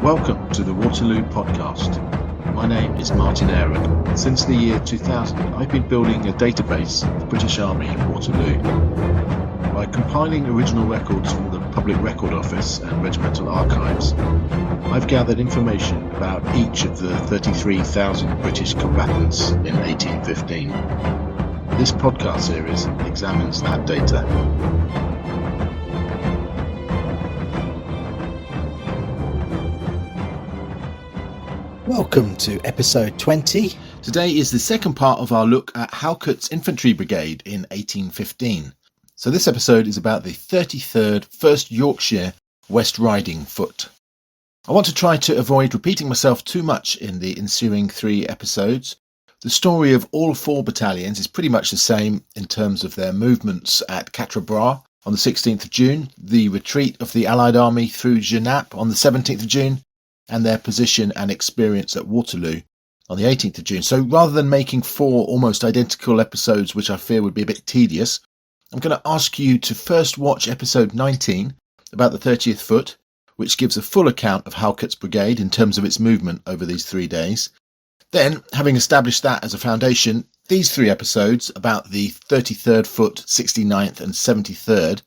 Welcome to the Waterloo podcast. My name is Martin Aaron. Since the year 2000, I've been building a database of the British Army in Waterloo. By compiling original records from the Public Record Office and Regimental Archives, I've gathered information about each of the 33,000 British combatants in 1815. This podcast series examines that data. Welcome to episode 20. Today is the second part of our look at Halkett's infantry brigade in 1815. So this episode is about the 33rd 1st Yorkshire West Riding Foot. I want to try to avoid repeating myself too much in the ensuing 3 episodes. The story of all 4 battalions is pretty much the same in terms of their movements at Quatre Bras on the 16th of June, the retreat of the Allied army through Genappe on the 17th of June, and their position and experience at Waterloo on the 18th of June. So rather than making 4 almost identical episodes, which I fear would be a bit tedious, I'm going to ask you to first watch episode 19 about the 30th Foot, which gives a full account of Halkett's brigade in terms of its movement over these 3 days. Then, having established that as a foundation, these 3 episodes about the 33rd Foot, 69th and 73rd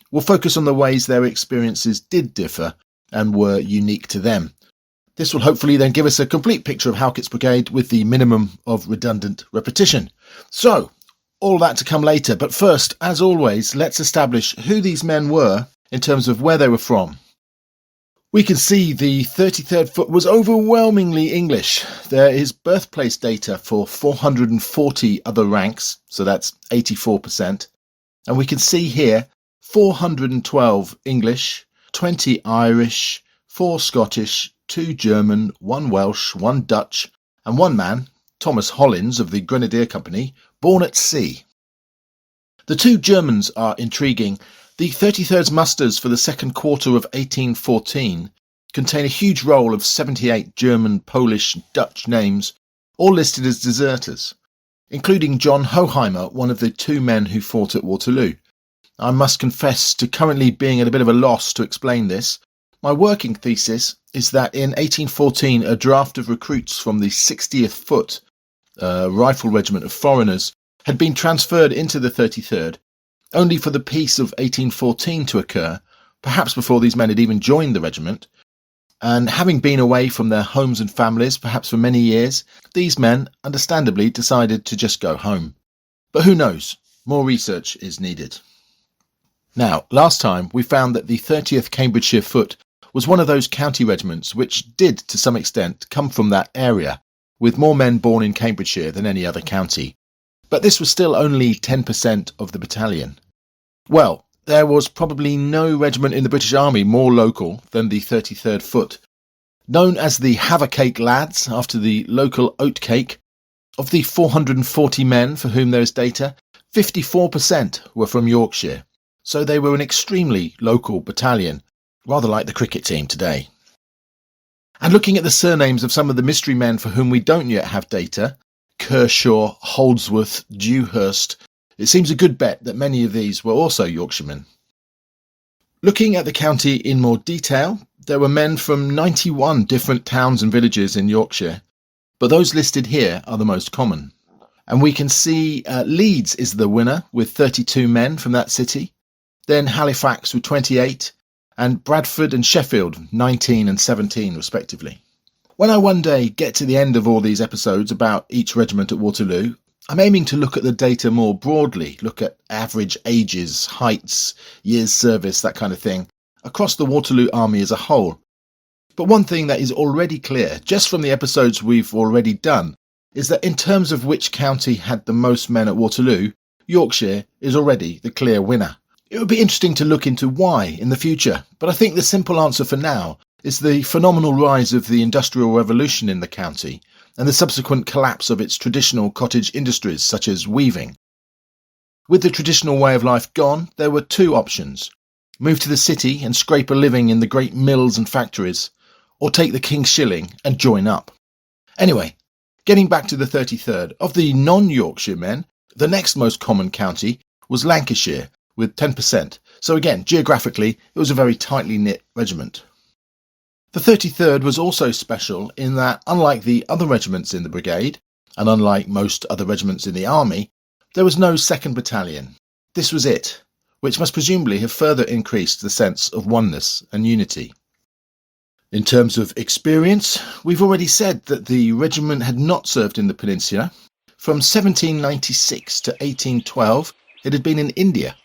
will focus on the ways their experiences did differ and were unique to them. This will hopefully then give us a complete picture of Halkett's brigade with the minimum of redundant repetition. So, all that to come later, but first, as always, let's establish who these men were in terms of where they were from. We can see the 33rd Foot was overwhelmingly English. There is birthplace data for 440 other ranks, so that's 84%. And we can see here 412 English, 20 Irish, 4 Scottish, 2 German, 1 Welsh, 1 Dutch, and 1 man, Thomas Hollins of the Grenadier Company, born at sea. The 2 Germans are intriguing. The 33rd's musters for the second quarter of 1814 contain a huge roll of 78 German, Polish, and Dutch names, all listed as deserters, including John Hoheimer, one of the 2 men who fought at Waterloo. I must confess to currently being at a bit of a loss to explain this. My working thesis is that in 1814 a draft of recruits from the 60th Foot, rifle regiment of foreigners, had been transferred into the 33rd, only for the peace of 1814 to occur, perhaps before these men had even joined the regiment. And having been away from their homes and families, perhaps for many years, these men, understandably, decided to just go home. But who knows? More research is needed. Now, last time we found that the 30th Cambridgeshire Foot was one of those county regiments which did, to some extent, come from that area, with more men born in Cambridgeshire than any other county. But this was still only 10% of the battalion. Well, there was probably no regiment in the British Army more local than the 33rd Foot. Known as the Havercake Lads, after the local oat cake, of the 440 men for whom there is data, 54% were from Yorkshire. So they were an extremely local battalion, rather like the cricket team today. And looking at the surnames of some of the mystery men for whom we don't yet have data, Kershaw, Holdsworth, Dewhurst, it seems a good bet that many of these were also Yorkshiremen. Looking at the county in more detail, there were men from 91 different towns and villages in Yorkshire, but those listed here are the most common. And we can see Leeds is the winner with 32 men from that city, then Halifax with 28, and Bradford and Sheffield 19 and 17 respectively. When I one day get to the end of all these episodes about each regiment at Waterloo, I'm aiming to look at the data more broadly, look at average ages, heights, years service, that kind of thing, across the Waterloo Army as a whole. But one thing that is already clear, just from the episodes we've already done, is that in terms of which county had the most men at Waterloo, Yorkshire is already the clear winner. It would be interesting to look into why in the future, but I think the simple answer for now is the phenomenal rise of the Industrial Revolution in the county and the subsequent collapse of its traditional cottage industries such as weaving. With the traditional way of life gone, there were 2 options: move to the city and scrape a living in the great mills and factories, or take the King's shilling and join up. Anyway, getting back to the 33rd, of the non-Yorkshire men, the next most common county was Lancashire, with 10%. So again, geographically, it was a very tightly knit regiment. The 33rd was also special in that, unlike the other regiments in the brigade, and unlike most other regiments in the army, there was no 2nd Battalion. This was it, which must presumably have further increased the sense of oneness and unity. In terms of experience, we've already said that the regiment had not served in the Peninsula. From 1796 to 1812, it had been in India,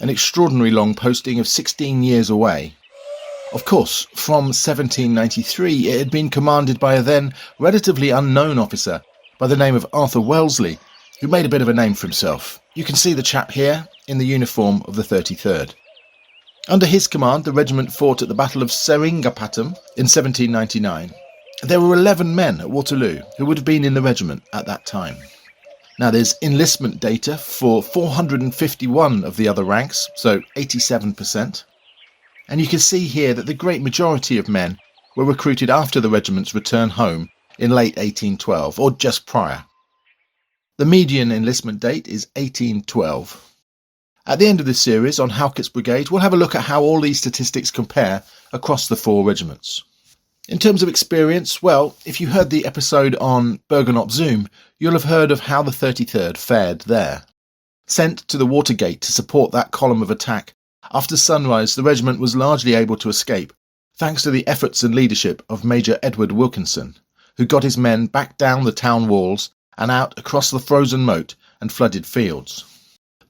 an extraordinary long posting of 16 years away. Of course, from 1793 it had been commanded by a then relatively unknown officer by the name of Arthur Wellesley, who made a bit of a name for himself. You can see the chap here in the uniform of the 33rd. Under his command, the regiment fought at the Battle of Seringapatam in 1799. There were 11 men at Waterloo who would have been in the regiment at that time. Now there's enlistment data for 451 of the other ranks, so 87%. And you can see here that the great majority of men were recruited after the regiment's return home in late 1812, or just prior. The median enlistment date is 1812. At the end of this series on Halkett's Brigade, we'll have a look at how all these statistics compare across the 4 regiments. In terms of experience, well, if you heard the episode on Bergen op Zoom, you'll have heard of how the 33rd fared there. Sent to the Watergate to support that column of attack, after sunrise the regiment was largely able to escape, thanks to the efforts and leadership of Major Edward Wilkinson, who got his men back down the town walls and out across the frozen moat and flooded fields.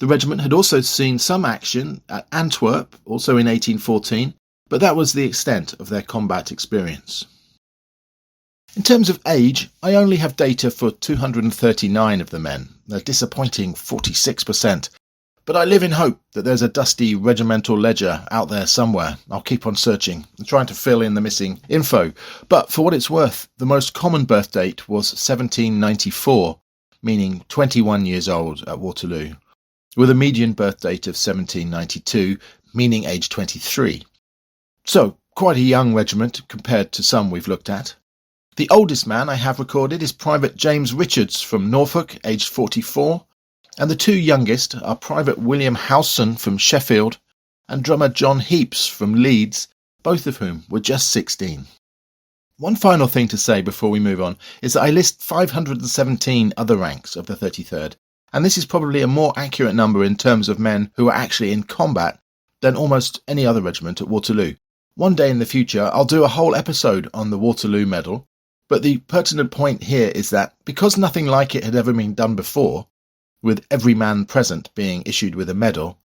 The regiment had also seen some action at Antwerp, also in 1814, but that was the extent of their combat experience. In terms of age, I only have data for 239 of the men, a disappointing 46%, but I live in hope that there's a dusty regimental ledger out there somewhere. I'll keep on searching and trying to fill in the missing info, but for what it's worth, the most common birth date was 1794, meaning 21 years old at Waterloo, with a median birth date of 1792, meaning age 23. So, quite a young regiment compared to some we've looked at. The oldest man I have recorded is Private James Richards from Norfolk, aged 44, and the 2 youngest are Private William Howson from Sheffield and drummer John Heaps from Leeds, both of whom were just 16. One final thing to say before we move on is that I list 517 other ranks of the 33rd, and this is probably a more accurate number in terms of men who are actually in combat than almost any other regiment at Waterloo. One day in the future I'll do a whole episode on the Waterloo Medal, but the pertinent point here is that because nothing like it had ever been done before, with every man present being issued with a medal,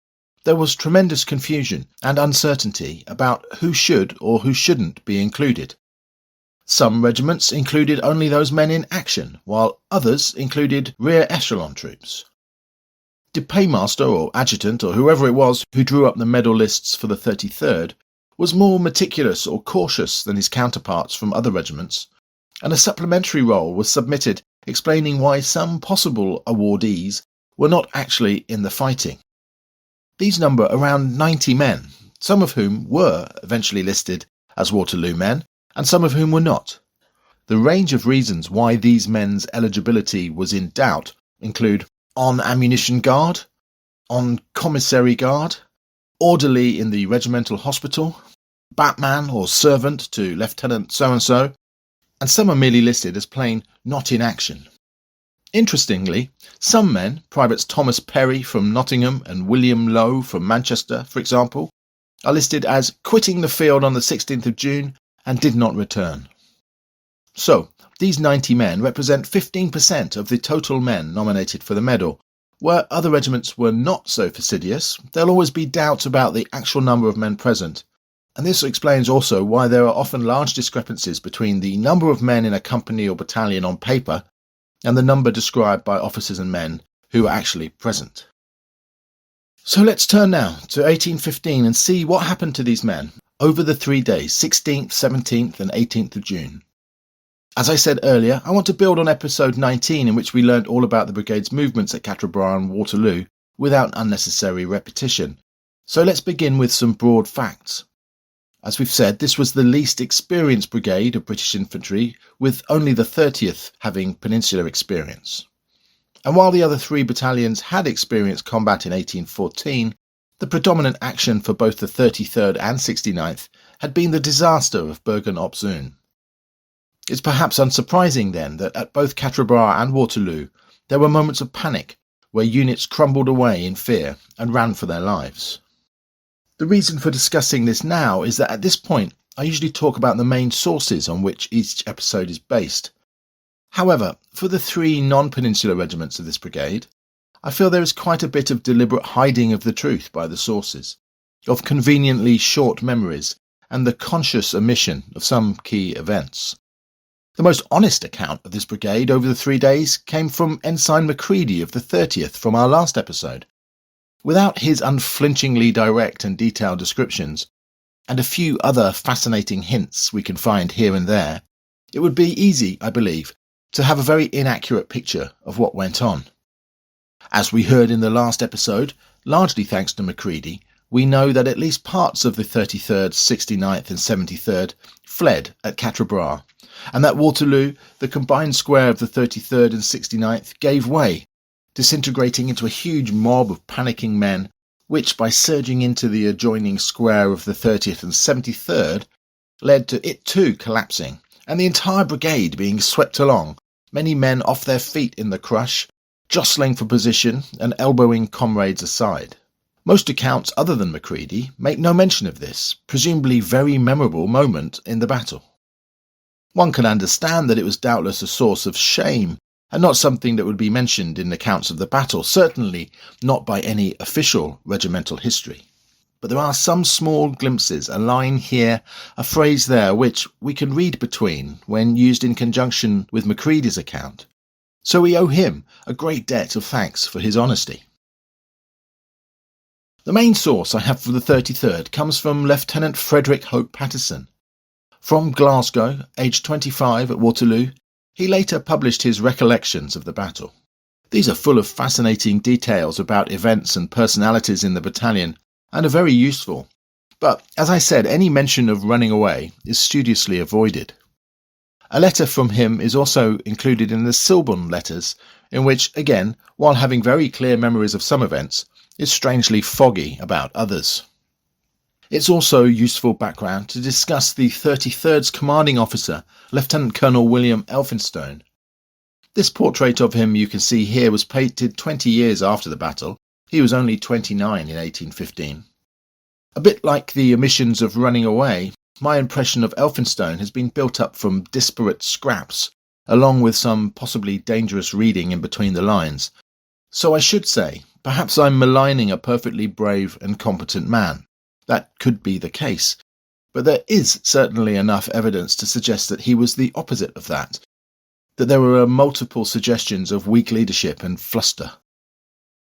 there was tremendous confusion and uncertainty about who should or who shouldn't be included. Some regiments included only those men in action, while others included rear echelon troops. The paymaster or adjutant or whoever it was who drew up the medal lists for the 33rd was more meticulous or cautious than his counterparts from other regiments, and a supplementary roll was submitted explaining why some possible awardees were not actually in the fighting. These number around 90 men, some of whom were eventually listed as Waterloo men, and some of whom were not. The range of reasons why these men's eligibility was in doubt include on ammunition guard, on commissary guard, orderly in the regimental hospital, batman or servant to Lieutenant so-and-so, and some are merely listed as plain not in action. Interestingly, some men, Privates Thomas Perry from Nottingham and William Lowe from Manchester, for example, are listed as quitting the field on the 16th of June and did not return. So, these 90 men represent 15% of the total men nominated for the medal. Where other regiments were not so fastidious, there'll always be doubts about the actual number of men present, and this explains also why there are often large discrepancies between the number of men in a company or battalion on paper and the number described by officers and men who are actually present. So let's turn now to 1815 and see what happened to these men over the 3 days, 16th, 17th and 18th of June. As I said earlier, I want to build on episode 19 in which we learnt all about the brigade's movements at Quatre Bras and Waterloo without unnecessary repetition. So let's begin with some broad facts. As we've said, this was the least experienced brigade of British infantry, with only the 30th having peninsular experience. And while the other 3 battalions had experienced combat in 1814, the predominant action for both the 33rd and 69th had been the disaster of Bergen-op-Zoom. It's perhaps unsurprising then that at both Quatre Bras and Waterloo there were moments of panic where units crumbled away in fear and ran for their lives. The reason for discussing this now is that at this point I usually talk about the main sources on which each episode is based. However, for the 3 non-peninsular regiments of this brigade, I feel there is quite a bit of deliberate hiding of the truth by the sources, of conveniently short memories and the conscious omission of some key events. The most honest account of this brigade over the 3 days came from Ensign Macready of the 30th from our last episode. Without his unflinchingly direct and detailed descriptions, and a few other fascinating hints we can find here and there, it would be easy, I believe, to have a very inaccurate picture of what went on. As we heard in the last episode, largely thanks to Macready, we know that at least parts of the 33rd, 69th and 73rd fled at Quatre Bras, and that Waterloo, the combined square of the 33rd and 69th, gave way, disintegrating into a huge mob of panicking men, which, by surging into the adjoining square of the 30th and 73rd, led to it too collapsing, and the entire brigade being swept along, many men off their feet in the crush, jostling for position and elbowing comrades aside. Most accounts other than Macready make no mention of this, presumably very memorable moment in the battle. One can understand that it was doubtless a source of shame, and not something that would be mentioned in accounts of the battle, certainly not by any official regimental history. But there are some small glimpses, a line here, a phrase there, which we can read between when used in conjunction with Macready's account. So we owe him a great debt of thanks for his honesty. The main source I have for the 33rd comes from Lieutenant Frederick Hope Patterson. From Glasgow, aged 25 at Waterloo, he later published his recollections of the battle. These are full of fascinating details about events and personalities in the battalion, and are very useful. But, as I said, any mention of running away is studiously avoided. A letter from him is also included in the Silburn letters, in which, again, while having very clear memories of some events, is strangely foggy about others. It's also useful background to discuss the 33rd's commanding officer, Lieutenant Colonel William Elphinstone. This portrait of him you can see here was painted 20 years after the battle. He was only 29 in 1815. A bit like the omissions of running away, my impression of Elphinstone has been built up from disparate scraps, along with some possibly dangerous reading in between the lines. So I should say, perhaps I'm maligning a perfectly brave and competent man. That could be the case, but there is certainly enough evidence to suggest that he was the opposite of that there were multiple suggestions of weak leadership and fluster.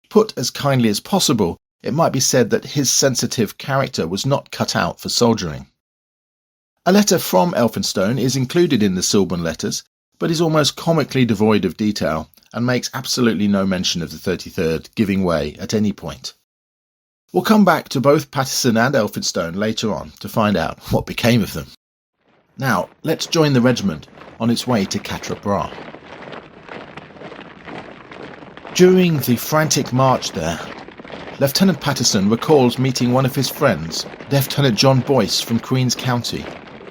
Put as kindly as possible, it might be said that his sensitive character was not cut out for soldiering. A letter from Elphinstone is included in the Silburn letters, but is almost comically devoid of detail and makes absolutely no mention of the 33rd giving way at any point. We'll come back to both Patterson and Elphinstone later on to find out what became of them. Now, let's join the regiment on its way to Quatre Bras. During the frantic march there, Lieutenant Patterson recalls meeting one of his friends, Lieutenant John Boyce from Queen's County,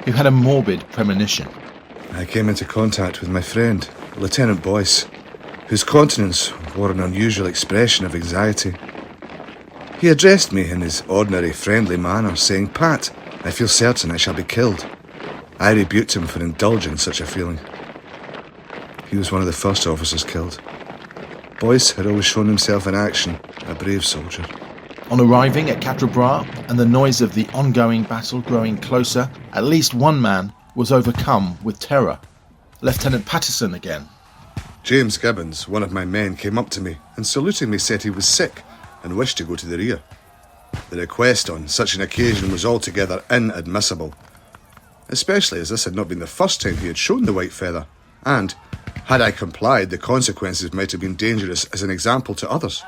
who had a morbid premonition. I came into contact with my friend, Lieutenant Boyce, whose countenance wore an unusual expression of anxiety. He addressed me in his ordinary friendly manner, saying, "Pat, I feel certain I shall be killed." I rebuked him for indulging such a feeling. He was one of the first officers killed. Boyce had always shown himself in action, a brave soldier. On arriving at Quatre Bras and the noise of the ongoing battle growing closer, at least one man was overcome with terror. Lieutenant Patterson again. James Gibbons, one of my men, came up to me and saluting me said he was sick and wished to go to the rear. The request on such an occasion was altogether inadmissible, especially as this had not been the first time he had shown the white feather, and, had I complied, the consequences might have been dangerous as an example to others.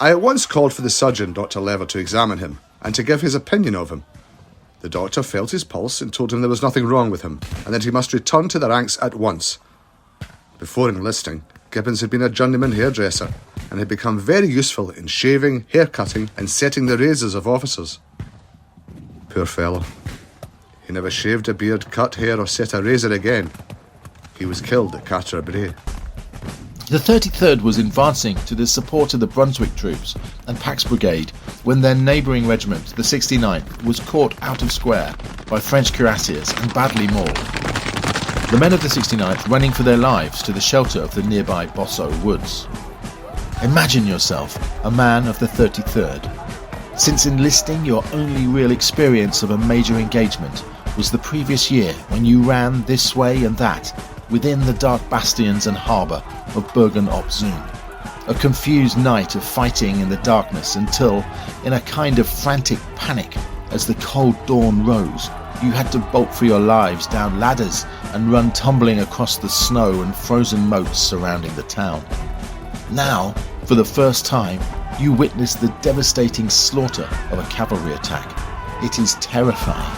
I at once called for the surgeon, Dr. Lever, to examine him and to give his opinion of him. The doctor felt his pulse and told him there was nothing wrong with him and that he must return to the ranks at once. Before enlisting, Gibbons had been a journeyman hairdresser and had become very useful in shaving, hair-cutting and setting the razors of officers. Poor fellow. He never shaved a beard, cut hair, or set a razor again. He was killed at Quatre Bras. The 33rd was advancing to the support of the Brunswick troops and Pax Brigade when their neighbouring regiment, the 69th, was caught out of square by French cuirassiers and badly mauled. The men of the 69th running for their lives to the shelter of the nearby Bosso woods. Imagine yourself a man of the 33rd. Since enlisting, your only real experience of a major engagement was the previous year when you ran this way and that within the dark bastions and harbour of Bergen-op-Zoom. A confused night of fighting in the darkness until, in a kind of frantic panic, as the cold dawn rose, you had to bolt for your lives down ladders and run tumbling across the snow and frozen moats surrounding the town. Now, for the first time, you witness the devastating slaughter of a cavalry attack. It is terrifying.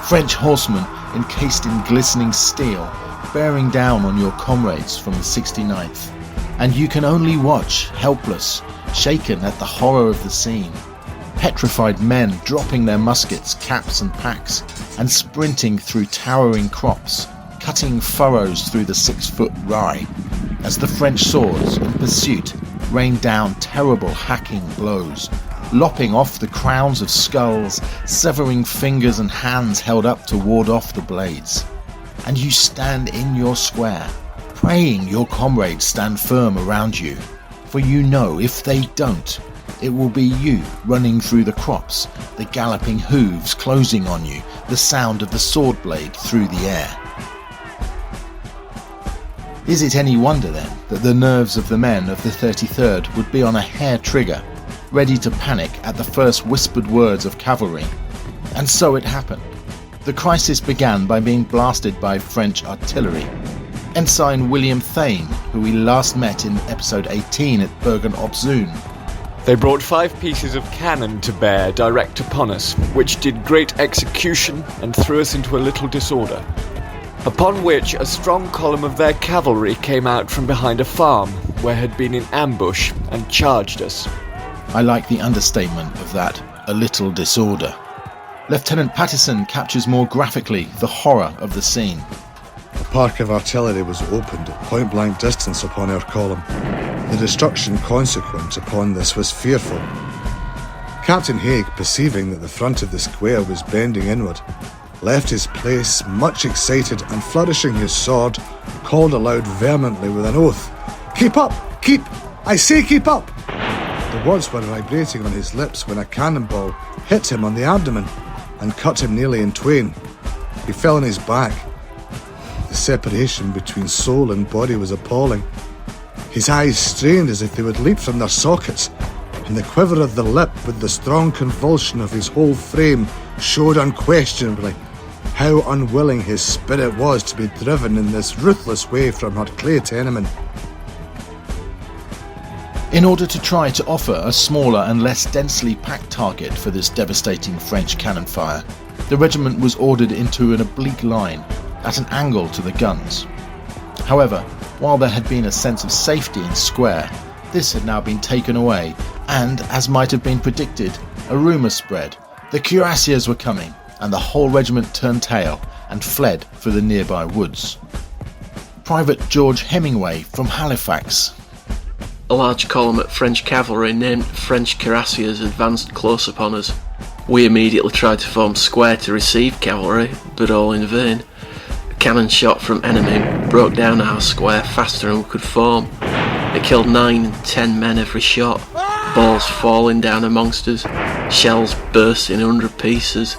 French horsemen encased in glistening steel, bearing down on your comrades from the 69th, and you can only watch, helpless, shaken at the horror of the scene. Petrified men dropping their muskets, caps and packs, and sprinting through towering crops, cutting furrows through the 6-foot rye, as the French swords, in pursuit, rained down terrible hacking blows, lopping off the crowns of skulls, severing fingers and hands held up to ward off the blades. And you stand in your square, praying your comrades stand firm around you, for you know if they don't, it will be you running through the crops, the galloping hooves closing on you, the sound of the sword blade through the air. Is it any wonder then that the nerves of the men of the 33rd would be on a hair trigger, ready to panic at the first whispered words of cavalry? And so it happened. The crisis began by being blasted by French artillery. Ensign William Thane, who we last met in episode 18 at Bergen-op-Zoom. They brought 5 pieces of cannon to bear direct upon us, which did great execution and threw us into a little disorder. Upon which a strong column of their cavalry came out from behind a farm, where had been in ambush, and charged us. I like the understatement of that, a little disorder. Lieutenant Pattison captures more graphically the horror of the scene. A park of artillery was opened at point-blank distance upon our column. The destruction consequent upon this was fearful. Captain Haig, perceiving that the front of the square was bending inward, left his place much excited and flourishing his sword, called aloud vehemently with an oath, "Keep up! Keep! I say keep up!" The words were vibrating on his lips when a cannonball hit him on the abdomen and cut him nearly in twain. He fell on his back. The separation between soul and body was appalling. His eyes strained as if they would leap from their sockets, and the quiver of the lip with the strong convulsion of his whole frame showed unquestionably how unwilling his spirit was to be driven in this ruthless way from her clay tenement. In order to try to offer a smaller and less densely packed target for this devastating French cannon fire, the regiment was ordered into an oblique line at an angle to the guns. However, while there had been a sense of safety in square, this had now been taken away, and, as might have been predicted, a rumour spread. The cuirassiers were coming, and the whole regiment turned tail and fled for the nearby woods. Private George Hemingway from Halifax. A large column of French cavalry named French cuirassiers advanced close upon us. We immediately tried to form square to receive cavalry, but all in vain. A cannon shot from enemy broke down our square faster than we could form. It killed 9 and 10 men every shot, balls falling down amongst us, shells bursting in 100 pieces.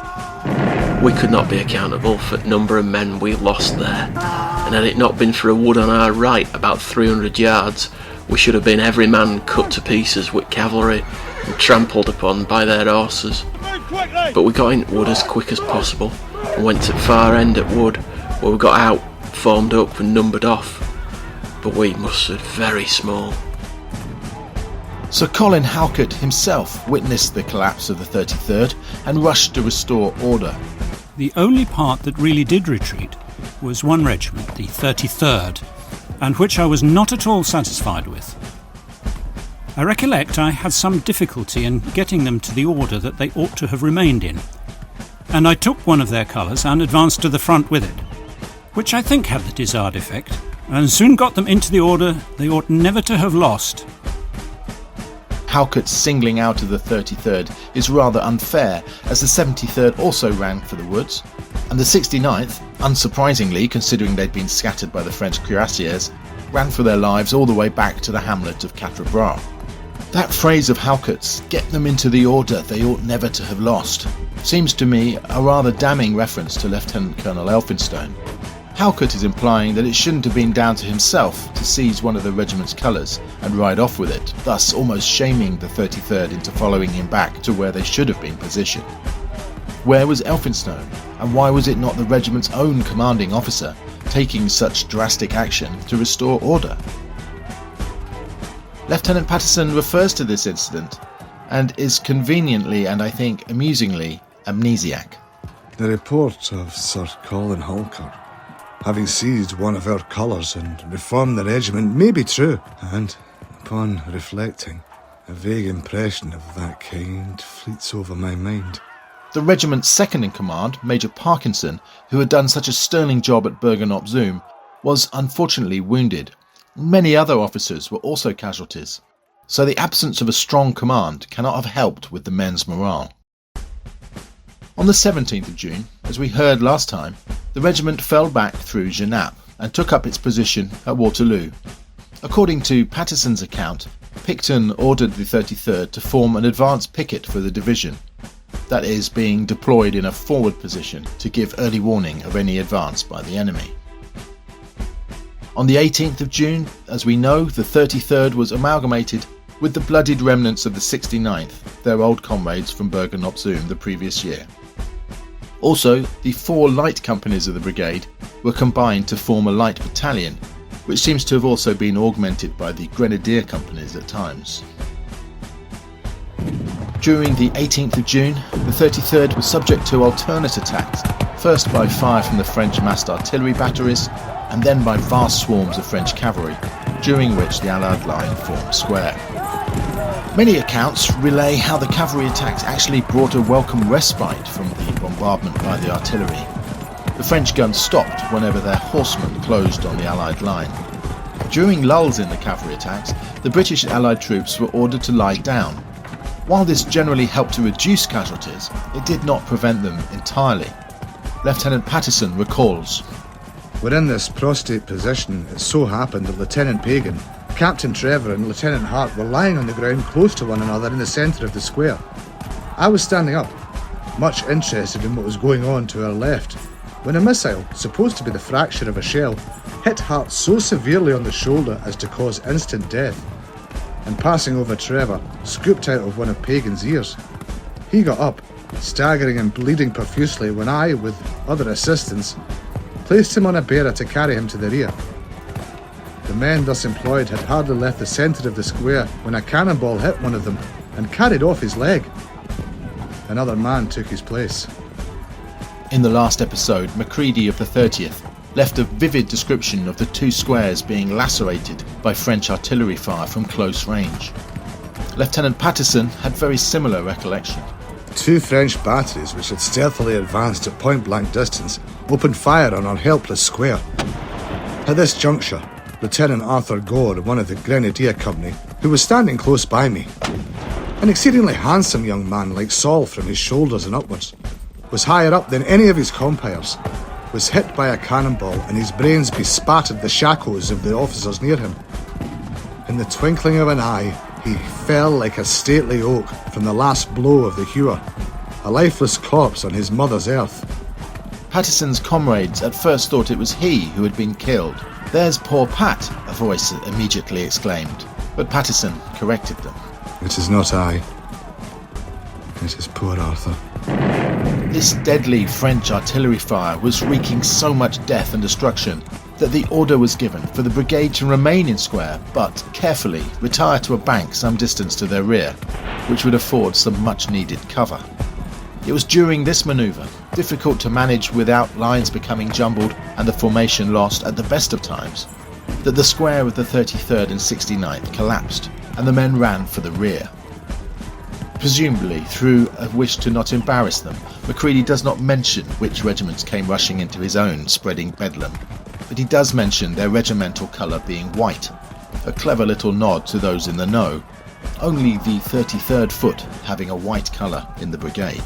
We could not be accountable for the number of men we lost there, and had it not been for a wood on our right about 300 yards, we should have been every man cut to pieces with cavalry and trampled upon by their horses. But we got into wood as quick as possible and went to the far end at wood, where we got out, formed up and numbered off. But we mustered very small. Sir Colin Halkett himself witnessed the collapse of the 33rd and rushed to restore order. The only part that really did retreat was one regiment, the 33rd, and which I was not at all satisfied with. I recollect I had some difficulty in getting them to the order that they ought to have remained in. and I took one of their colours and advanced to the front with it, which I think had the desired effect, and soon got them into the order they ought never to have lost. Halkett's singling out of the 33rd is rather unfair, as the 73rd also ran for the woods, and the 69th, unsurprisingly considering they'd been scattered by the French cuirassiers, ran for their lives all the way back to the hamlet of Quatre Bras. That phrase of Halkett's, "get them into the order they ought never to have lost," seems to me a rather damning reference to Lieutenant Colonel Elphinstone. Halkett is implying that it shouldn't have been down to himself to seize one of the regiment's colours and ride off with it, thus almost shaming the 33rd into following him back to where they should have been positioned. Where was Elphinstone, and why was it not the regiment's own commanding officer taking such drastic action to restore order? Lieutenant Patterson refers to this incident and is conveniently and I think amusingly amnesiac. The report of Sir Colin Halkett having seized one of our colours and reformed the regiment may be true, and, upon reflecting, a vague impression of that kind fleets over my mind. The regiment's second-in-command, Major Parkinson, who had done such a sterling job at Bergen-op-Zoom, was unfortunately wounded. Many other officers were also casualties, so the absence of a strong command cannot have helped with the men's morale. On the 17th of June, as we heard last time, the regiment fell back through Genappe and took up its position at Waterloo. According to Patterson's account, Picton ordered the 33rd to form an advance picket for the division, that is, being deployed in a forward position to give early warning of any advance by the enemy. On the 18th of June, as we know, the 33rd was amalgamated with the bloodied remnants of the 69th, their old comrades from Bergen-op-Zoom the previous year. Also, the 4 light companies of the brigade were combined to form a light battalion, which seems to have also been augmented by the grenadier companies at times. During the 18th of June, the 33rd was subject to alternate attacks, first by fire from the French massed artillery batteries, and then by vast swarms of French cavalry, during which the Allied line formed square. Many accounts relay how the cavalry attacks actually brought a welcome respite from the bombardment by the artillery. The French guns stopped whenever their horsemen closed on the Allied line. During lulls in the cavalry attacks, the British and Allied troops were ordered to lie down. While this generally helped to reduce casualties, it did not prevent them entirely. Lieutenant Patterson recalls, "We're in this prostrate position. It so happened that Lieutenant Pagan, Captain Trevor and Lieutenant Hart were lying on the ground close to one another in the centre of the square. I was standing up, much interested in what was going on to our left, when a missile, supposed to be the fracture of a shell, hit Hart so severely on the shoulder as to cause instant death, and passing over Trevor, scooped out of one of Pagan's ears. He got up, staggering and bleeding profusely, when I, with other assistants, placed him on a bearer to carry him to the rear. The men thus employed had hardly left the centre of the square when a cannonball hit one of them and carried off his leg. Another man took his place." In the last episode, Macready of the 30th left a vivid description of the 2 squares being lacerated by French artillery fire from close range. Lieutenant Patterson had very similar recollection. 2 French batteries, which had stealthily advanced at point-blank distance, opened fire on our helpless square. At this juncture, Lieutenant Arthur Gore, one of the Grenadier Company, who was standing close by me, an exceedingly handsome young man like Saul from his shoulders and upwards, was higher up than any of his compeers, was hit by a cannonball and his brains bespattered the shackles of the officers near him. In the twinkling of an eye, he fell like a stately oak from the last blow of the hewer, a lifeless corpse on his mother's earth. Patterson's comrades at first thought it was he who had been killed. "There's poor Pat," a voice immediately exclaimed, but Patterson corrected them. "It is not I. It is poor Arthur." This deadly French artillery fire was wreaking so much death and destruction that the order was given for the brigade to remain in square, but carefully retire to a bank some distance to their rear, which would afford some much-needed cover. It was during this manoeuvre, difficult to manage without lines becoming jumbled and the formation lost at the best of times, that the square of the 33rd and 69th collapsed, and the men ran for the rear. presumably through a wish to not embarrass them, Macready does not mention which regiments came rushing into his own, spreading bedlam, but he does mention their regimental colour being white, a clever little nod to those in the know, only the 33rd Foot having a white colour in the brigade.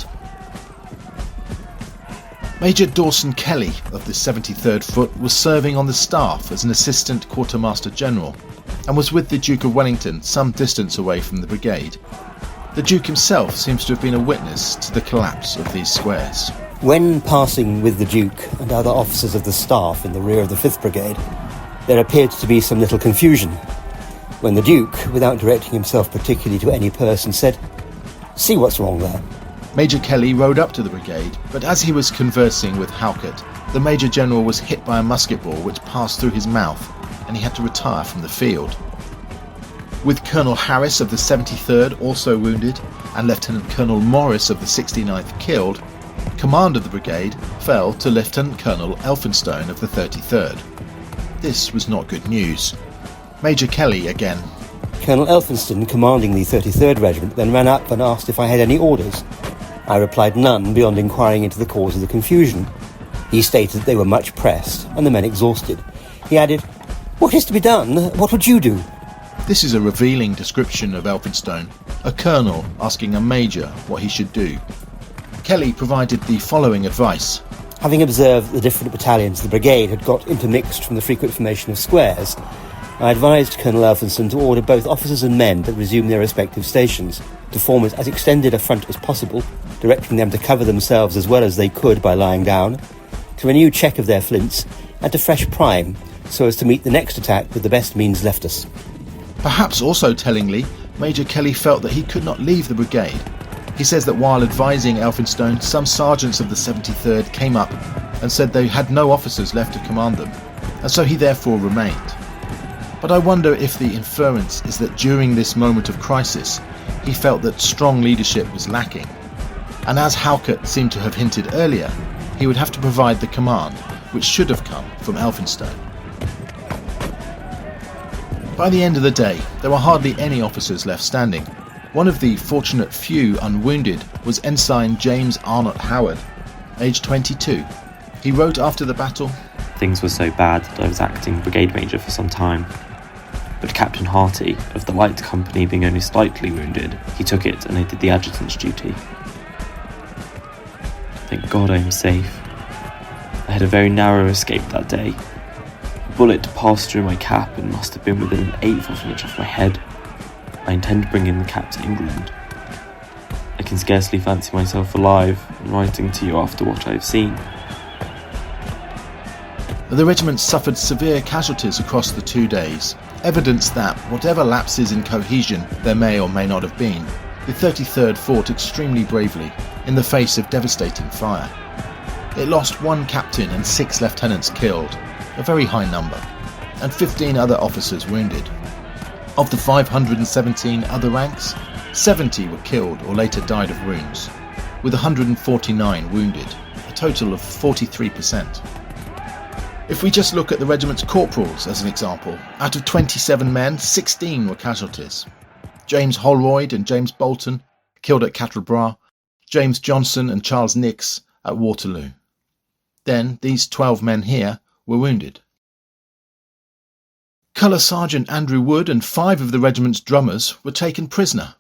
Major Dawson Kelly of the 73rd Foot was serving on the staff as an assistant quartermaster general and was with the Duke of Wellington some distance away from the brigade. The Duke himself seems to have been a witness to the collapse of these squares. When passing with the Duke and other officers of the staff in the rear of the 5th Brigade, there appeared to be some little confusion, when the Duke, without directing himself particularly to any person, said, "See what's wrong there." Major Kelly rode up to the brigade, but as he was conversing with Halkett, the Major General was hit by a musket ball which passed through his mouth, and he had to retire from the field. With Colonel Harris of the 73rd also wounded, and Lieutenant Colonel Morris of the 69th killed, command of the brigade fell to Lieutenant Colonel Elphinstone of the 33rd. This was not good news. Major Kelly again. Colonel Elphinstone, commanding the 33rd Regiment, then ran up and asked if I had any orders. I replied none, beyond inquiring into the cause of the confusion. He stated that they were much pressed, and the men exhausted. He added, "What is to be done? What would you do?" This is a revealing description of Elphinstone, a colonel asking a major what he should do. Kelly provided the following advice. Having observed the different battalions the brigade had got intermixed from the frequent formation of squares, I advised Colonel Elphinstone to order both officers and men to resume their respective stations, to form as extended a front as possible, directing them to cover themselves as well as they could by lying down, to renew check of their flints, and to fresh prime, so as to meet the next attack with the best means left us. Perhaps also tellingly, Major Kelly felt that he could not leave the brigade. He says that while advising Elphinstone, some sergeants of the 73rd came up and said they had no officers left to command them, and so he therefore remained. But I wonder if the inference is that during this moment of crisis, he felt that strong leadership was lacking, and as Halkett seemed to have hinted earlier, he would have to provide the command, which should have come from Elphinstone. By the end of the day, there were hardly any officers left standing. One of the fortunate few unwounded was Ensign James Arnott Howard, aged 22. He wrote after the battle, "Things were so bad that I was acting brigade major for some time. But Captain Harty, of the Light Company, being only slightly wounded, he took it and I did the adjutant's duty. Thank God I am safe. I had a very narrow escape that day. A bullet passed through my cap and must have been within an eighth of an inch off my head. I intend bringing the cap to England. I can scarcely fancy myself alive and writing to you after what I have seen." The regiment suffered severe casualties across the 2 days, evidence that, whatever lapses in cohesion there may or may not have been, the 33rd fought extremely bravely in the face of devastating fire. It lost 1 captain and 6 lieutenants killed, a very high number, and 15 other officers wounded. Of the 517 other ranks, 70 were killed or later died of wounds, with 149 wounded, a total of 43%. If we just look at the regiment's corporals as an example, out of 27 men, 16 were casualties. James Holroyd and James Bolton killed at Quatre Bras, James Johnson and Charles Nix at Waterloo. Then these 12 men here were wounded. Colour Sergeant Andrew Wood and 5 of the regiment's drummers were taken prisoner.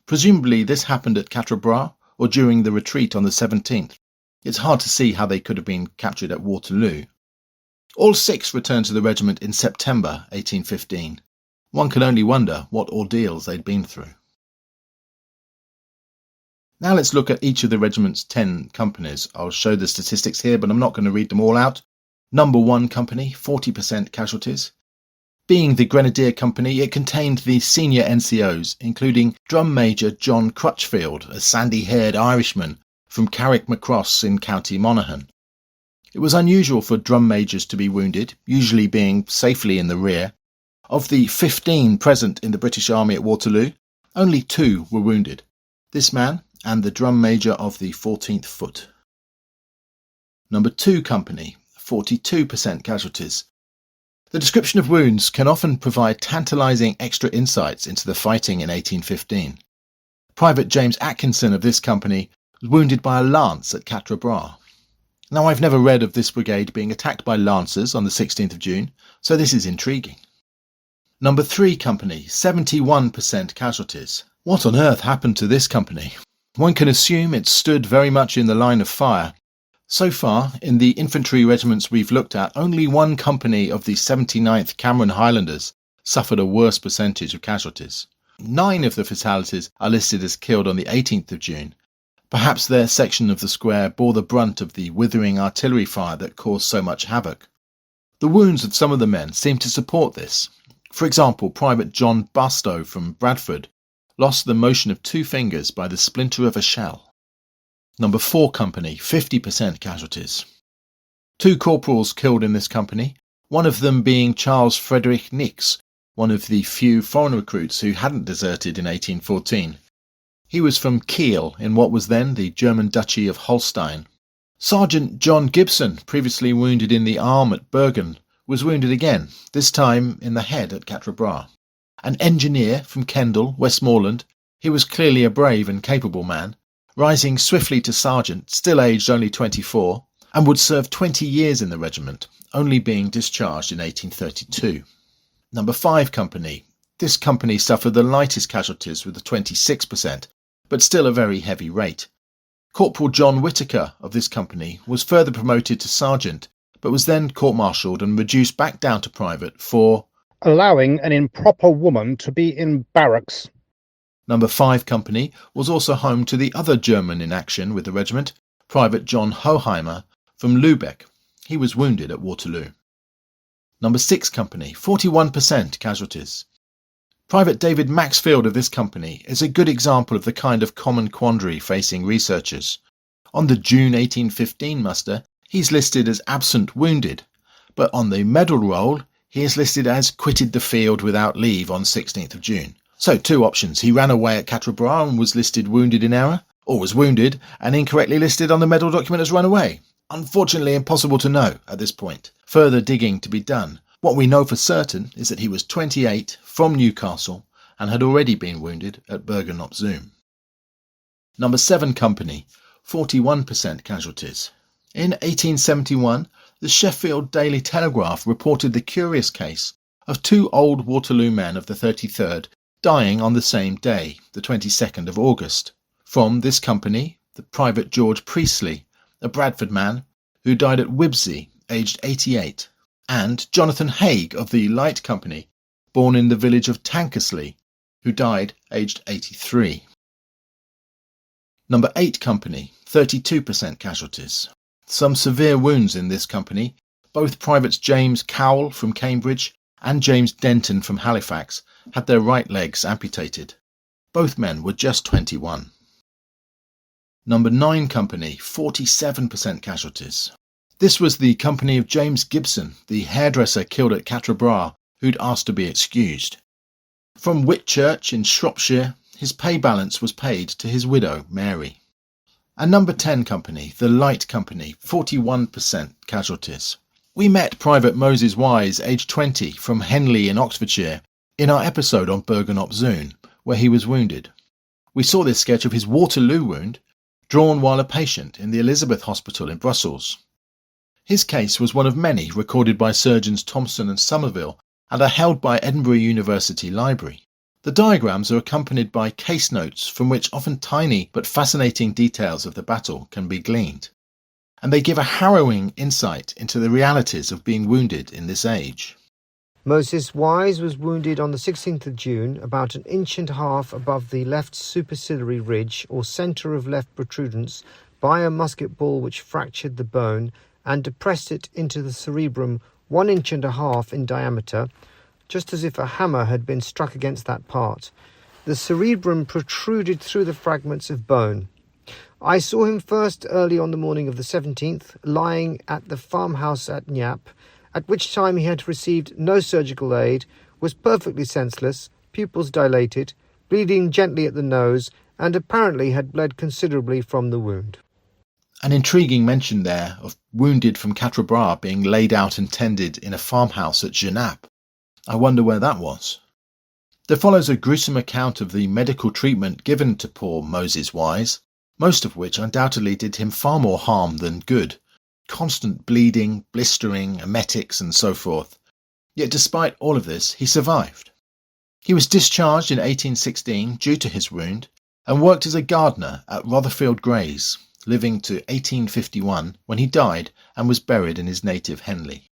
Presumably this happened at Quatre Bras or during the retreat on the 17th. It's hard to see how they could have been captured at Waterloo. All 6 returned to the regiment in September 1815. One can only wonder what ordeals they'd been through. Now let's look at each of the regiment's 10 companies. I'll show the statistics here, but I'm not going to read them all out. Number 1 company, 40% casualties. Being the Grenadier Company, it contained the senior NCOs, including Drum Major John Crutchfield, a sandy-haired Irishman from Carrickmacross in County Monaghan. It was unusual for drum majors to be wounded, usually being safely in the rear. Of the 15 present in the British Army at Waterloo, only 2 were wounded. This man and the drum major of the 14th Foot. Number 2 Company, 42% casualties. The description of wounds can often provide tantalising extra insights into the fighting in 1815. Private James Atkinson of this company was wounded by a lance at Quatre Bras. Now, I've never read of this brigade being attacked by lancers on the 16th of June, so this is intriguing. Number 3 company, 71% casualties. What on earth happened to this company? One can assume it stood very much in the line of fire. So far, in the infantry regiments we've looked at, only one company of the 79th Cameron Highlanders suffered a worse percentage of casualties. 9 of the fatalities are listed as killed on the 18th of June. Perhaps their section of the square bore the brunt of the withering artillery fire that caused so much havoc. The wounds of some of the men seem to support this. For example, Private John Bastow from Bradford lost the motion of 2 fingers by the splinter of a shell. Number 4 company, 50% casualties. 2 corporals killed in this company, one of them being Charles Frederick Nix, one of the few foreign recruits who hadn't deserted in 1814. He was from Kiel in what was then the German Duchy of Holstein. Sergeant John Gibson, previously wounded in the arm at Bergen, was wounded again, this time in the head at Quatre Bras. An engineer from Kendal, Westmoreland, he was clearly a brave and capable man, rising swiftly to sergeant, still aged only 24, and would serve 20 years in the regiment, only being discharged in 1832. Number 5 company. This company suffered the lightest casualties with a 26%, but still a very heavy rate. Corporal John Whitaker of this company was further promoted to sergeant, but was then court-martialed and reduced back down to private for allowing an improper woman to be in barracks. Number 5 company was also home to the other German in action with the regiment, Private John Hoheimer from Lübeck. He was wounded at Waterloo. Number 6 company, 41% casualties. Private David Maxfield of this company is a good example of the kind of common quandary facing researchers. On the June 1815 muster, he's listed as absent wounded, but on the medal roll, he is listed as quitted the field without leave on 16th of June. So 2 options. He ran away at Quatre Bras and was listed wounded in error, or was wounded and incorrectly listed on the medal document as run away. Unfortunately impossible to know at this point. Further digging to be done. What we know for certain is that he was 28, from Newcastle, and had already been wounded at Bergen op Zoom. Number 7 company, 41% casualties. In 1871, the Sheffield Daily Telegraph reported the curious case of 2 old Waterloo men of the 33rd dying on the same day, the 22nd of August. From this company, the Private George Priestley, a Bradford man, who died at Wibsey, aged 88, and Jonathan Haig of the Light Company, born in the village of Tankersley, who died aged 83. Number 8 company, 32% casualties. Some severe wounds in this company. Both Privates James Cowell from Cambridge and James Denton from Halifax had their right legs amputated. Both men were just 21. Number 9 company, 47% casualties. This was the company of James Gibson, the hairdresser killed at Quatre Bras, who'd asked to be excused. From Whitchurch in Shropshire, his pay balance was paid to his widow, Mary. And number 10 company, the Light Company, 41% casualties. We met Private Moses Wise, aged 20, from Henley in Oxfordshire, in our episode on Bergen op Zoom, where he was wounded. We saw this sketch of his Waterloo wound, drawn while a patient in the Elizabeth Hospital in Brussels. His case was one of many recorded by surgeons Thompson and Somerville and are held by Edinburgh University Library. The diagrams are accompanied by case notes from which often tiny but fascinating details of the battle can be gleaned, and they give a harrowing insight into the realities of being wounded in this age. Moses Wise was wounded on the 16th of June, about 1.5 inches above the left superciliary ridge or centre of left protrudence, by a musket ball which fractured the bone and depressed it into the cerebrum 1.5 inches in diameter, just as if a hammer had been struck against that part. The cerebrum protruded through the fragments of bone. I saw him first early on the morning of the 17th, lying at the farmhouse at Knapp, at which time he had received no surgical aid, was perfectly senseless, pupils dilated, bleeding gently at the nose, and apparently had bled considerably from the wound. An intriguing mention there of wounded from Quatre Bras being laid out and tended in a farmhouse at Genappe. I wonder where that was. There follows a gruesome account of the medical treatment given to poor Moses Wise, most of which undoubtedly did him far more harm than good. Constant bleeding, blistering, emetics and so forth. Yet despite all of this, he survived. He was discharged in 1816 due to his wound and worked as a gardener at Rotherfield Grays, living to 1851 when he died and was buried in his native Henley.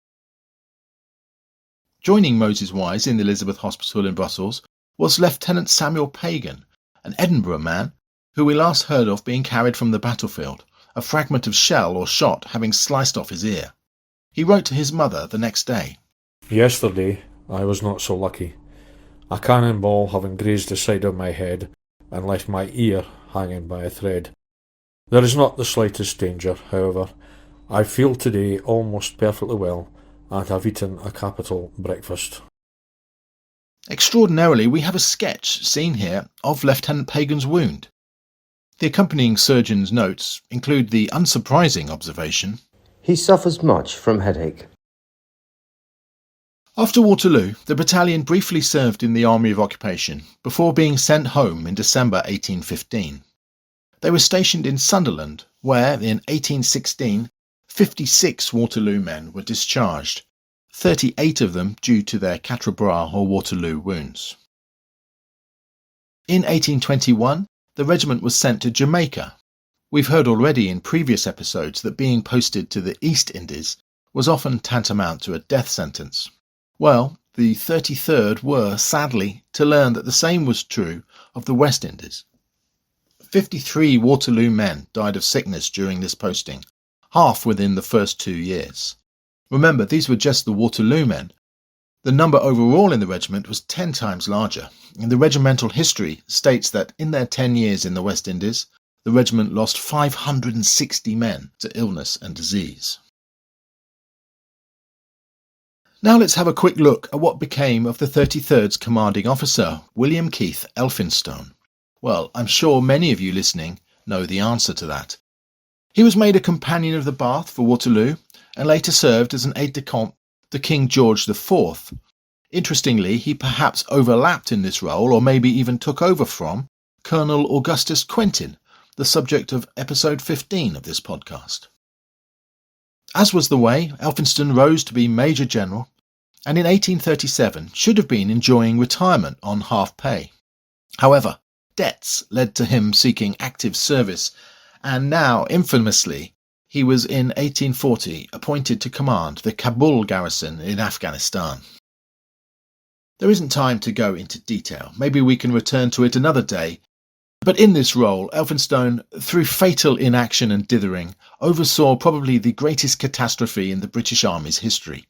Joining Moses Wise in the Elizabeth Hospital in Brussels was Lieutenant Samuel Pagan, an Edinburgh man who we last heard of being carried from the battlefield, a fragment of shell or shot having sliced off his ear. He wrote to his mother the next day. Yesterday I was not so lucky. A cannonball having grazed the side of my head and left my ear hanging by a thread. There is not the slightest danger, however. I feel today almost perfectly well and have eaten a capital breakfast. Extraordinarily, we have a sketch seen here of Lieutenant Pagan's wound. The accompanying surgeon's notes include the unsurprising observation, He suffers much from headache. After Waterloo, the battalion briefly served in the Army of Occupation before being sent home in December 1815. They were stationed in Sunderland, where, in 1816, 56 Waterloo men were discharged, 38 of them due to their Quatre Bras or Waterloo wounds. In 1821, the regiment was sent to Jamaica. We've heard already in previous episodes that being posted to the East Indies was often tantamount to a death sentence. Well, the 33rd were, sadly, to learn that the same was true of the West Indies. 53 Waterloo men died of sickness during this posting, half within the first 2 years. Remember, these were just the Waterloo men. The number overall in the regiment was 10 times larger, and the regimental history states that in their 10 years in the West Indies, the regiment lost 560 men to illness and disease. Now let's have a quick look at what became of the 33rd's commanding officer, William Keith Elphinstone. Well, I'm sure many of you listening know the answer to that. He was made a companion of the Bath for Waterloo and later served as an aide-de-camp to King George IV. Interestingly, he perhaps overlapped in this role, or maybe even took over from, Colonel Augustus Quentin, the subject of episode 15 of this podcast. As was the way, Elphinstone rose to be Major General, and in 1837 should have been enjoying retirement on half pay. However, debts led to him seeking active service, and now, infamously, he was in 1840 appointed to command the Kabul garrison in Afghanistan. There isn't time to go into detail. Maybe we can return to it another day. But in this role, Elphinstone, through fatal inaction and dithering, oversaw probably the greatest catastrophe in the British Army's history,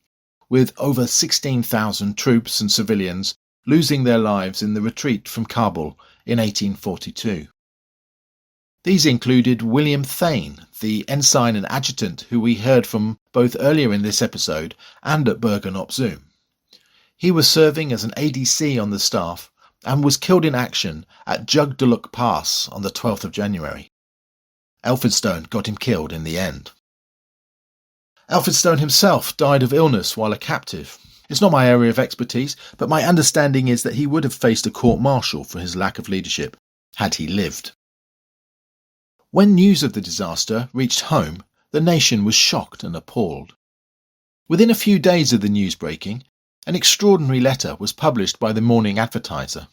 with over 16,000 troops and civilians losing their lives in the retreat from Kabul in 1842. These included William Thane, the ensign and adjutant who we heard from both earlier in this episode and at Bergen-op-Zoom. He was serving as an ADC on the staff and was killed in action at Jugdulluk Pass on the 12th of January. Elphinstone got him killed in the end. Elphinstone himself died of illness while a captive. It's not my area of expertise, but my understanding is that he would have faced a court-martial for his lack of leadership had he lived. When news of the disaster reached home, the nation was shocked and appalled. Within a few days of the news breaking, an extraordinary letter was published by the Morning Advertiser.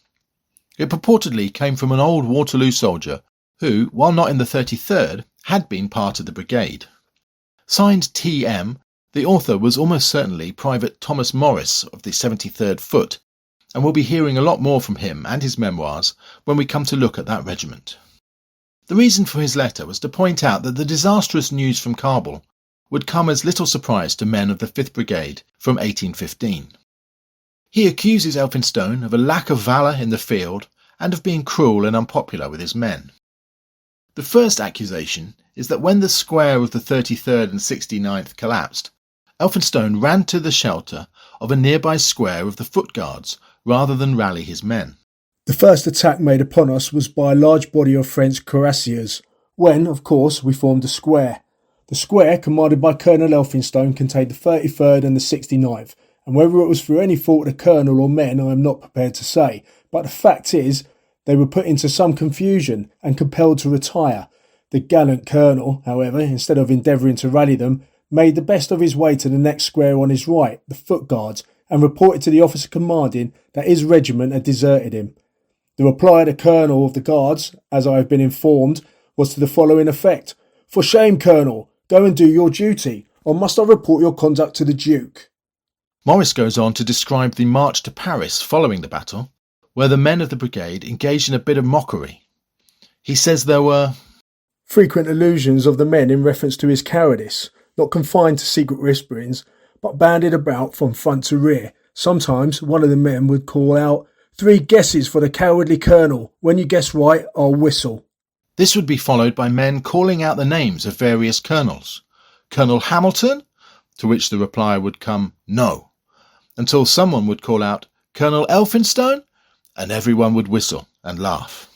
It purportedly came from an old Waterloo soldier who, while not in the 33rd, had been part of the brigade. Signed T.M., the author was almost certainly Private Thomas Morris of the 73rd Foot, and we'll be hearing a lot more from him and his memoirs when we come to look at that regiment. The reason for his letter was to point out that the disastrous news from Kabul would come as little surprise to men of the 5th Brigade from 1815. He accuses Elphinstone of a lack of valour in the field and of being cruel and unpopular with his men. The first accusation is that when the square of the 33rd and 69th collapsed, Elphinstone ran to the shelter of a nearby square of the Foot Guards rather than rally his men. The first attack made upon us was by a large body of French cuirassiers, when, of course, we formed a square. The square, commanded by Colonel Elphinstone, contained the 33rd and the 69th, and whether it was through any fault of the colonel or men I am not prepared to say, but the fact is they were put into some confusion and compelled to retire. The gallant colonel, however, instead of endeavouring to rally them, made the best of his way to the next square on his right, the Foot Guards, and reported to the officer commanding that his regiment had deserted him. The reply of the colonel of the guards, as I have been informed, was to the following effect: "For shame, colonel, go and do your duty, or must I report your conduct to the Duke?" Morris goes on to describe the march to Paris following the battle, where the men of the brigade engaged in a bit of mockery. He says there were frequent allusions of the men in reference to his cowardice, not confined to secret whisperings, but banded about from front to rear. Sometimes one of the men would call out, "3 guesses for the cowardly colonel. When you guess right, I'll whistle." This would be followed by men calling out the names of various colonels. "Colonel Hamilton?" To which the reply would come, "No," until someone would call out, "Colonel Elphinstone?" and everyone would whistle and laugh.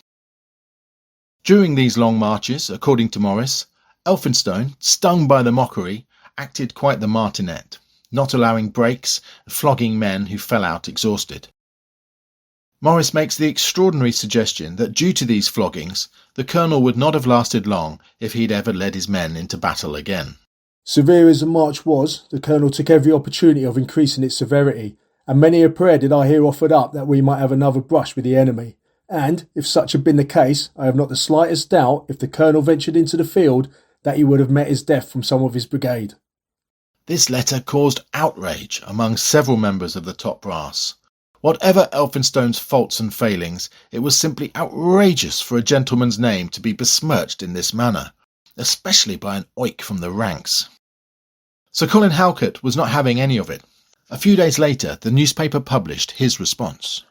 During these long marches, according to Morris, Elphinstone, stung by the mockery, acted quite the martinet, not allowing breaks and flogging men who fell out exhausted. Morris makes the extraordinary suggestion that due to these floggings, the colonel would not have lasted long if he'd ever led his men into battle again. Severe as the march was, the colonel took every opportunity of increasing its severity, and many a prayer did I hear offered up that we might have another brush with the enemy. And, if such had been the case, I have not the slightest doubt, if the colonel ventured into the field, that he would have met his death from some of his brigade. This letter caused outrage among several members of the top brass. Whatever Elphinstone's faults and failings, it was simply outrageous for a gentleman's name to be besmirched in this manner, especially by an oik from the ranks. Sir Colin Halkett was not having any of it. A few days later, the newspaper published his response.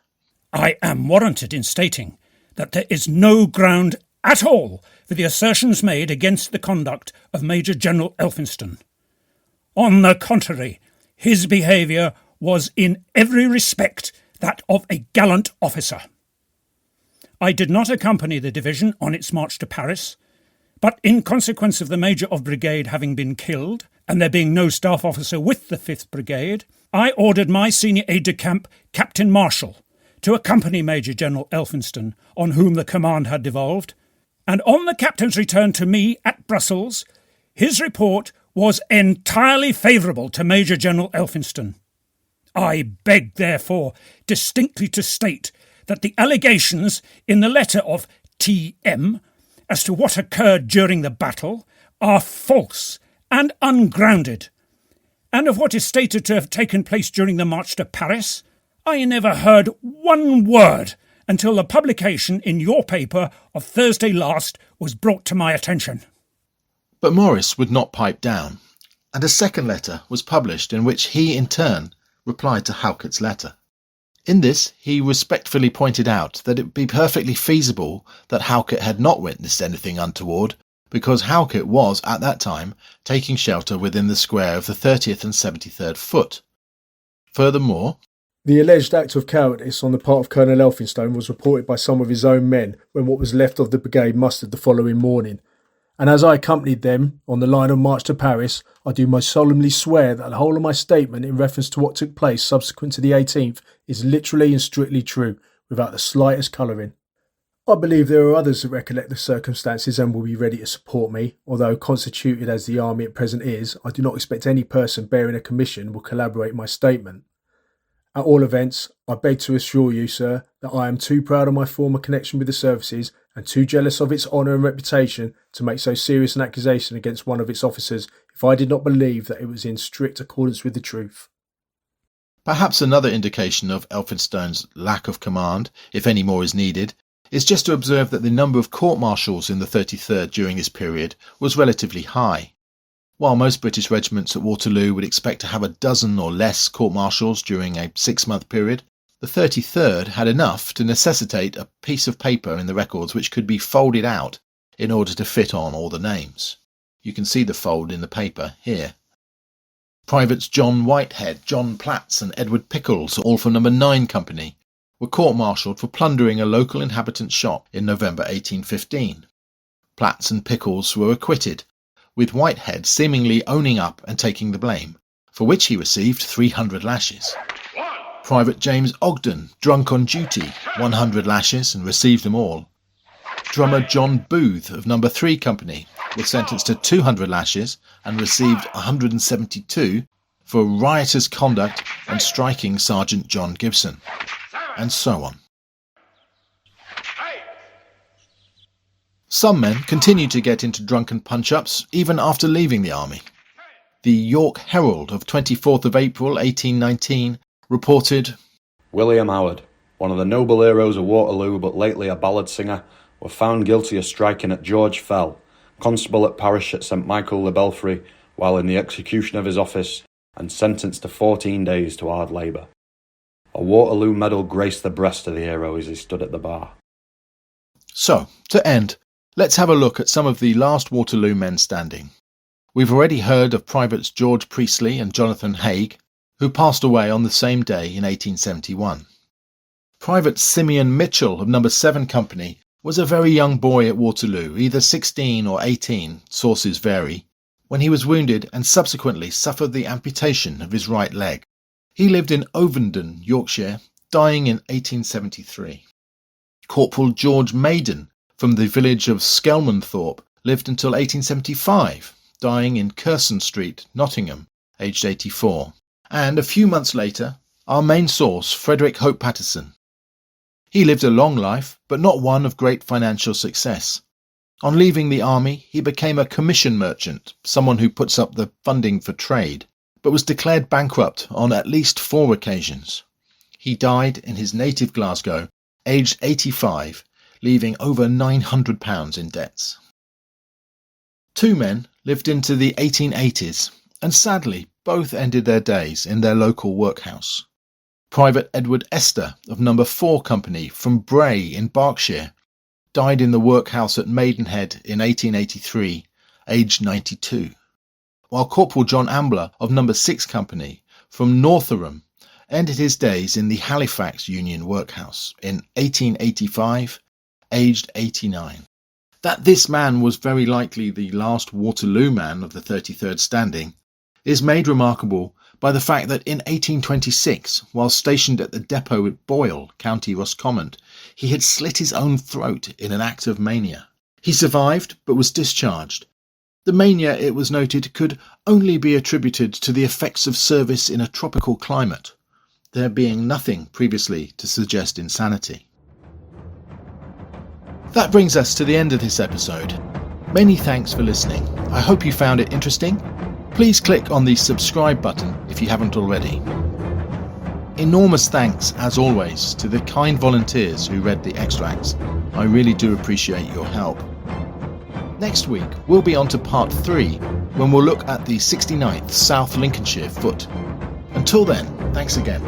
"I am warranted in stating that there is no ground at all for the assertions made against the conduct of Major General Elphinstone. On the contrary, his behaviour was in every respect that of a gallant officer. I did not accompany the division on its march to Paris, but in consequence of the Major of Brigade having been killed, and there being no staff officer with the 5th Brigade, I ordered my senior aide-de-camp, Captain Marshall, to accompany Major General Elphinstone, on whom the command had devolved, and on the captain's return to me at Brussels, his report was entirely favourable to Major General Elphinstone. I beg, therefore, distinctly to state that the allegations in the letter of T.M. as to what occurred during the battle are false and ungrounded, and of what is stated to have taken place during the march to Paris, I never heard one word until the publication in your paper of Thursday last was brought to my attention." But Morris would not pipe down, and a second letter was published in which he, in turn, replied to Halkett's letter. In this, he respectfully pointed out that it would be perfectly feasible that Halkett had not witnessed anything untoward, because Halkett was, at that time, taking shelter within the square of the 30th and 73rd Foot. Furthermore, the alleged act of cowardice on the part of Colonel Elphinstone was reported by some of his own men when what was left of the brigade mustered the following morning, and as I accompanied them on the line of march to Paris, I do most solemnly swear that the whole of my statement in reference to what took place subsequent to the 18th is literally and strictly true, without the slightest colouring. I believe there are others that recollect the circumstances and will be ready to support me, although constituted as the army at present is, I do not expect any person bearing a commission will collaborate in my statement. At all events, I beg to assure you, sir, that I am too proud of my former connection with the services and too jealous of its honour and reputation to make so serious an accusation against one of its officers if I did not believe that it was in strict accordance with the truth. Perhaps another indication of Elphinstone's lack of command, if any more is needed, is just to observe that the number of court-martials in the 33rd during this period was relatively high. While most British regiments at Waterloo would expect to have a dozen or less court-martials during a 6-month period, the 33rd had enough to necessitate a piece of paper in the records which could be folded out in order to fit on all the names. You can see the fold in the paper here. Privates John Whitehead, John Platts and Edward Pickles, all from No. 9 Company, were court-martialed for plundering a local inhabitant's shop in November 1815. Platts and Pickles were acquitted, with Whitehead seemingly owning up and taking the blame, for which he received 300 lashes. Private James Ogden, drunk on duty, 100 lashes and received them all. Drummer John Booth of No. 3 Company was sentenced to 200 lashes and received 172 for riotous conduct and striking Sergeant John Gibson, and so on. Some men continued to get into drunken punch-ups even after leaving the army. The York Herald of 24th of April 1819 reported, William Howard, one of the noble heroes of Waterloo but lately a ballad singer, were found guilty of striking at George Fell, constable at parish at St Michael le Belfry, while in the execution of his office, and sentenced to 14 days to hard labour. A Waterloo medal graced the breast of the hero as he stood at the bar. So, to end, let's have a look at some of the last Waterloo men standing. We've already heard of Privates George Priestley and Jonathan Haig, who passed away on the same day in 1871. Private Simeon Mitchell of No. 7 Company was a very young boy at Waterloo, either 16 or 18, sources vary, when he was wounded and subsequently suffered the amputation of his right leg. He lived in Ovenden, Yorkshire, dying in 1873. Corporal George Maiden from the village of Skelmanthorpe lived until 1875, dying in Curson Street, Nottingham, aged 84. And a few months later, our main source, Frederick Hope Patterson. He lived a long life, but not one of great financial success. On leaving the army, he became a commission merchant, someone who puts up the funding for trade, but was declared bankrupt on at least 4 occasions. He died in his native Glasgow, aged 85, leaving over £900 in debts. 2 men lived into the 1880s, and sadly both ended their days in their local workhouse. Private Edward Esther of No. 4 Company from Bray in Berkshire died in the workhouse at Maidenhead in 1883, aged 92, while Corporal John Ambler of No. 6 Company from Northerham ended his days in the Halifax Union Workhouse in 1885, aged 89. That this man was very likely the last Waterloo man of the 33rd standing is made remarkable by the fact that in 1826, while stationed at the depot at Boyle, County Roscommon, he had slit his own throat in an act of mania. He survived, but was discharged. The mania, it was noted, could only be attributed to the effects of service in a tropical climate, there being nothing previously to suggest insanity. That brings us to the end of this episode. Many thanks for listening. I hope you found it interesting. Please click on the subscribe button if you haven't already. Enormous thanks, as always, to the kind volunteers who read the extracts. I really do appreciate your help. Next week, we'll be on to part 3, when we'll look at the 69th South Lincolnshire Foot. Until then, thanks again.